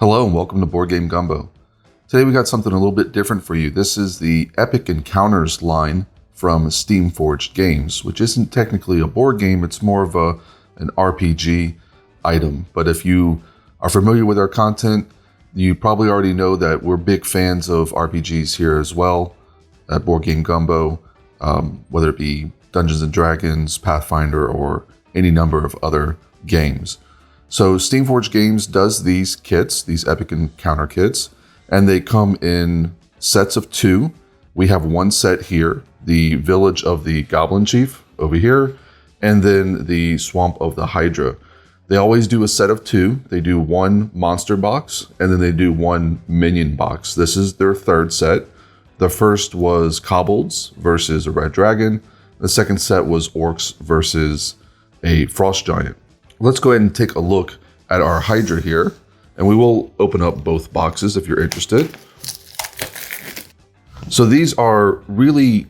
Hello and welcome to Board Game Gumbo. Today we got something a little bit different for you. This is the Epic Encounters line from Steamforged Games, which isn't technically a board game, it's more of an RPG item. But if you are familiar with our content, you probably already know that we're big fans of RPGs here as well at Board Game Gumbo, whether it be Dungeons & Dragons, Pathfinder, or any number of other games. So Steamforged Games does these kits, these Epic Encounter kits, and they come in sets of 2. We have one set here, the Village of the Goblin Chief over here, and then the Swamp of the Hydra. They always do a set of 2. They do one monster box, and then they do one minion box. This is their third set. The first was Kobolds versus a Red Dragon. The second set was Orcs versus a Frost Giant. Let's go ahead and take a look at our Hydra here, and we will open up both boxes if you're interested. So these are really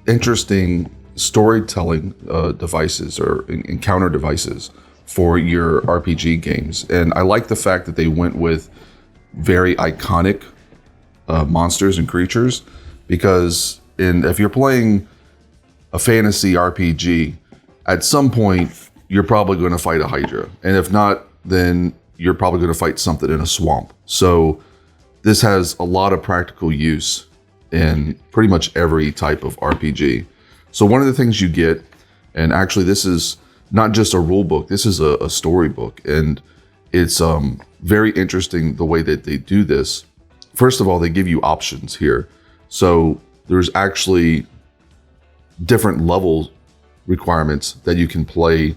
interesting storytelling devices or encounter devices for your RPG games. And I like the fact that they went with very iconic monsters and creatures, because if you're playing a fantasy RPG, at some point, you're probably going to fight a Hydra. And if not, then you're probably going to fight something in a swamp. So this has a lot of practical use in pretty much every type of RPG. So one of the things you get, and actually this is not just a rule book, this is a story book. And it's very interesting the way that they do this. First of all, they give you options here. So there's actually different level requirements that you can play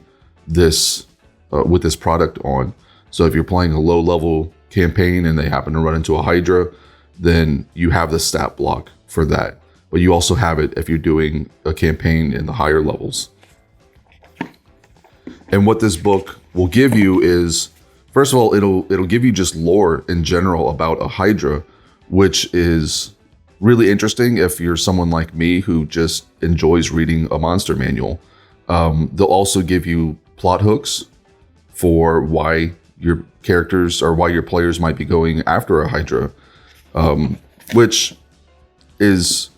this with this product on. So if you're playing a low level campaign and they happen to run into a Hydra, then you have the stat block for that. But you also have it if you're doing a campaign in the higher levels. And what this book will give you is, first of all, it'll give you just lore in general about a Hydra, which is really interesting if you're someone like me who just enjoys reading a monster manual. They'll also give you plot hooks for why your characters or why your players might be going after a Hydra, which is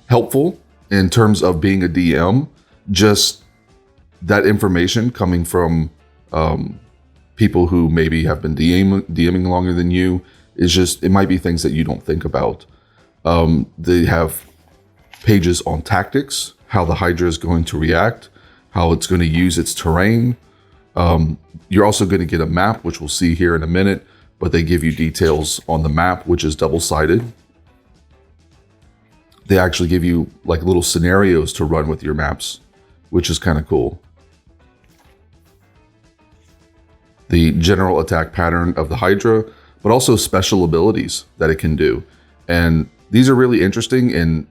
helpful in terms of being a DM. Just that information coming from people who maybe have been DMing longer than you is just, it might be things that you don't think about. They have pages on tactics, how the Hydra is going to react, how it's going to use its terrain. You're also going to get a map, which we'll see here in a minute, but they give you details on the map, which is double-sided. They actually give you like little scenarios to run with your maps, which is kind of cool. The general attack pattern of the Hydra, but also special abilities that it can do. And these are really interesting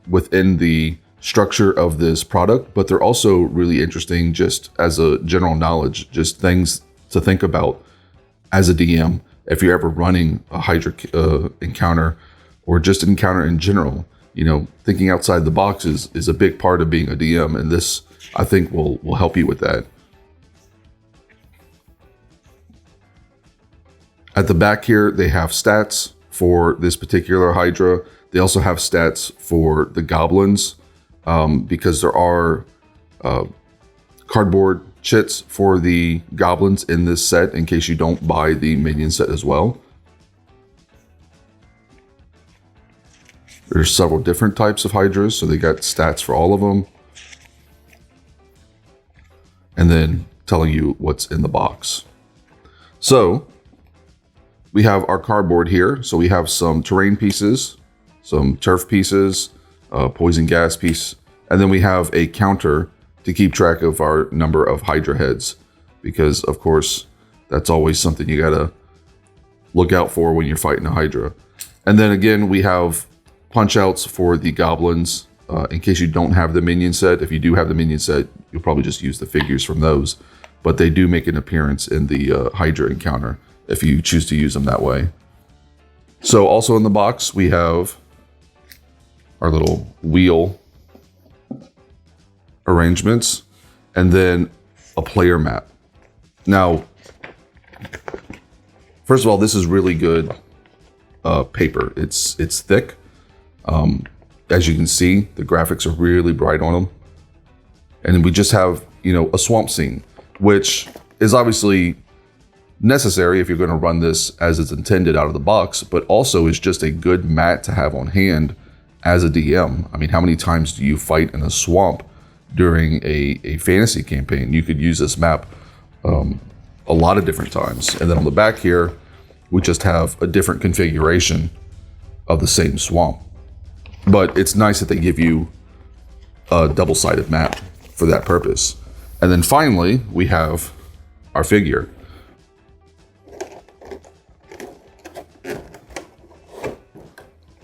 within the structure of this product, but they're also really interesting just as a general knowledge, just things to think about as a DM if you're ever running a Hydra encounter or just an encounter in general. You know, thinking outside the box is a big part of being a DM, and this, I think, will help you with that. At the back here, they have stats for this particular Hydra. They also have stats for the Goblins, because there are cardboard chits for the Goblins in this set in case you don't buy the minion set as well. There's several different types of Hydras, so they got stats for all of them. And then telling you what's in the box. So we have our cardboard here. So we have some terrain pieces, some turf pieces, poison gas piece, and then we have a counter to keep track of our number of Hydra heads, because of course that's always something you gotta look out for when you're fighting a Hydra. And then again, we have punch outs for the Goblins in case you don't have the minion set. If you do have the minion set, you'll probably just use the figures from those, but they do make an appearance in the Hydra encounter if you choose to use them that way. So also in the box, we have our little wheel arrangements, and then a player map. Now, First of all, this is really good paper. It's thick. As you can see, the graphics are really bright on them. And then we just have, you know, a swamp scene, which is obviously necessary if you're going to run this as it's intended out of the box, but also is just a good mat to have on hand as a DM. I mean, how many times do you fight in a swamp during a fantasy campaign? You could use this map a lot of different times. And then on the back here, we just have a different configuration of the same swamp. But it's nice that they give you a double-sided map for that purpose. And then finally, we have our figure.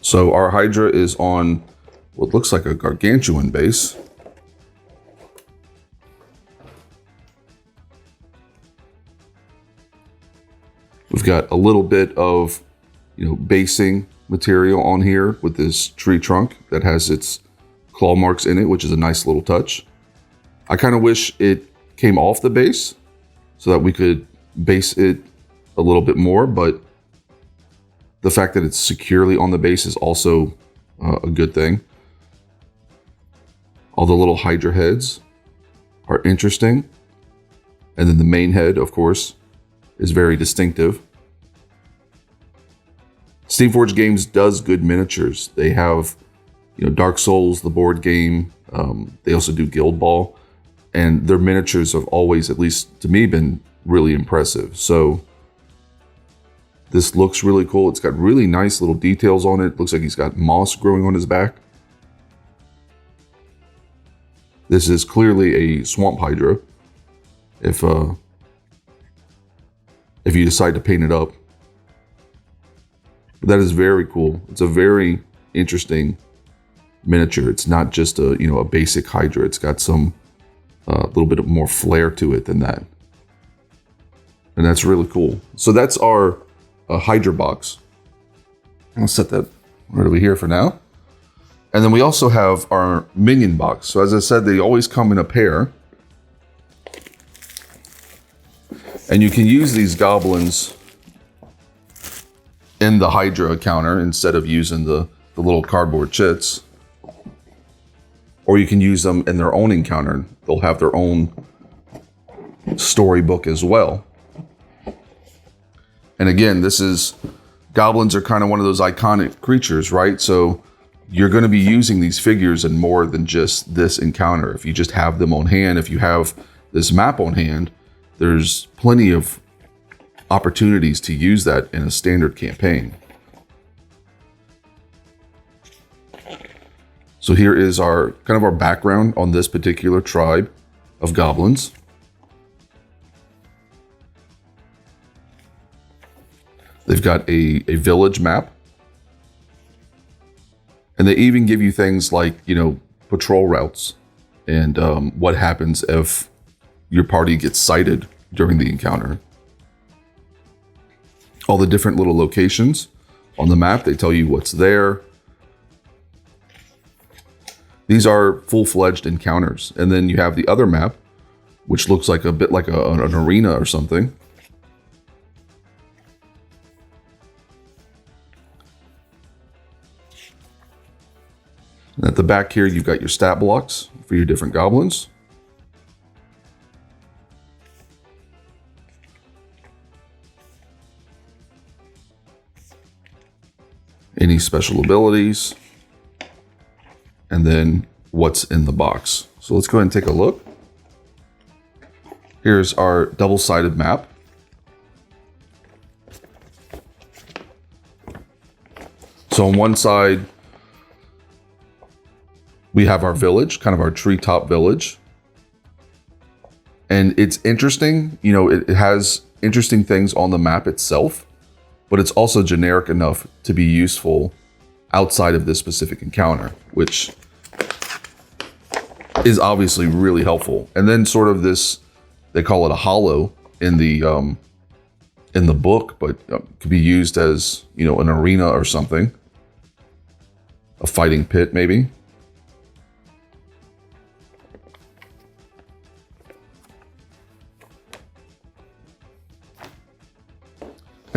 So our Hydra is on what looks like a gargantuan base. We've got a little bit of, you know, basing material on here with this tree trunk that has its claw marks in it, which is a nice little touch. I kind of wish it came off the base so that we could base it a little bit more, but the fact that it's securely on the base is also a good thing. All the little Hydra heads are interesting. And then the main head, of course, is very distinctive. Steamforged Games does good miniatures. They have, you know, Dark Souls, the board game. They also do Guild Ball. And their miniatures have always, at least to me, been really impressive. So this looks really cool. It's got really nice little details on it. Looks like he's got moss growing on his back. This is clearly a swamp Hydra. If you decide to paint it up. But that is very cool. It's a very interesting miniature. It's not just a, you know, a basic Hydra. It's got some little bit more flair to it than that. And that's really cool. So that's our Hydra box. I'll set that right over here for now. And then we also have our minion box. So as I said, they always come in a pair. And you can use these goblins in the Hydra counter instead of using the little cardboard chits. Or you can use them in their own encounter. They'll have their own storybook as well. And again, goblins are kind of one of those iconic creatures, right? So you're going to be using these figures in more than just this encounter. If you just have them on hand, if you have this map on hand, there's plenty of opportunities to use that in a standard campaign. So here is our kind of our background on this particular tribe of goblins. They've got a village map. And they even give you things like, you know, patrol routes and what happens if your party gets sighted during the encounter. All the different little locations on the map, they tell you what's there. These are full-fledged encounters. And then you have the other map, which looks like a bit like an arena or something. And at the back here, you've got your stat blocks for your different goblins. Any special abilities, and then what's in the box. So let's go ahead and take a look. Here's our double-sided map. So on one side, we have our village, kind of our treetop village. And it's interesting, you know, it has interesting things on the map itself, but it's also generic enough to be useful outside of this specific encounter, which is obviously really helpful. And then sort of this, they call it a hollow in the book, but could be used as, you know, an arena or something, a fighting pit maybe.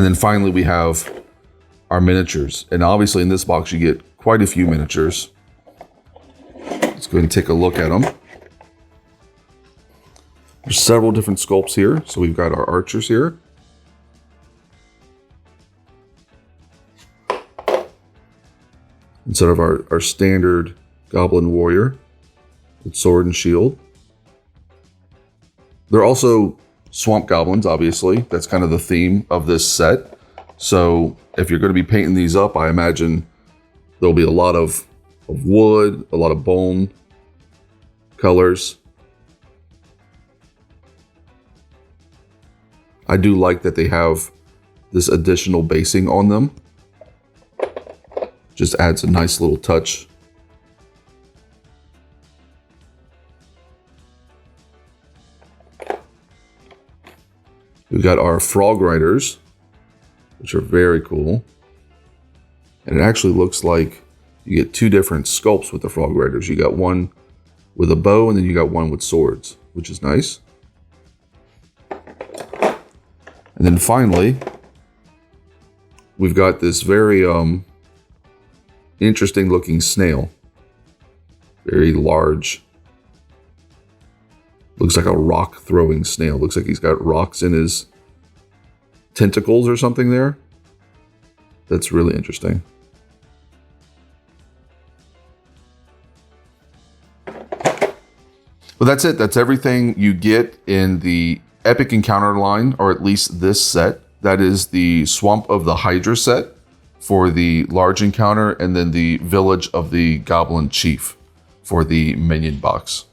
And then finally, we have our miniatures. And obviously in this box, you get quite a few miniatures. Let's go ahead and take a look at them. There's several different sculpts here. So we've got our archers here. Instead of our standard goblin warrior with sword and shield. They're also swamp goblins, obviously. That's kind of the theme of this set. So if you're going to be painting these up, I imagine there'll be a lot of wood, a lot of bone colors. I do like that they have this additional basing on them. Just adds a nice little touch. We've got our frog riders, which are very cool. And it actually looks like you get two different sculpts with the frog riders. You got one with a bow, and then you got one with swords, which is nice. And then finally, we've got this very interesting looking snail. Very large. Looks like a rock throwing snail. Looks like he's got rocks in his tentacles or something there. That's really interesting. Well, that's it. That's everything you get in the Epic Encounter line, or at least this set. That is the Swamp of the Hydra set for the large encounter, and then the Village of the Goblin Chief for the minion box.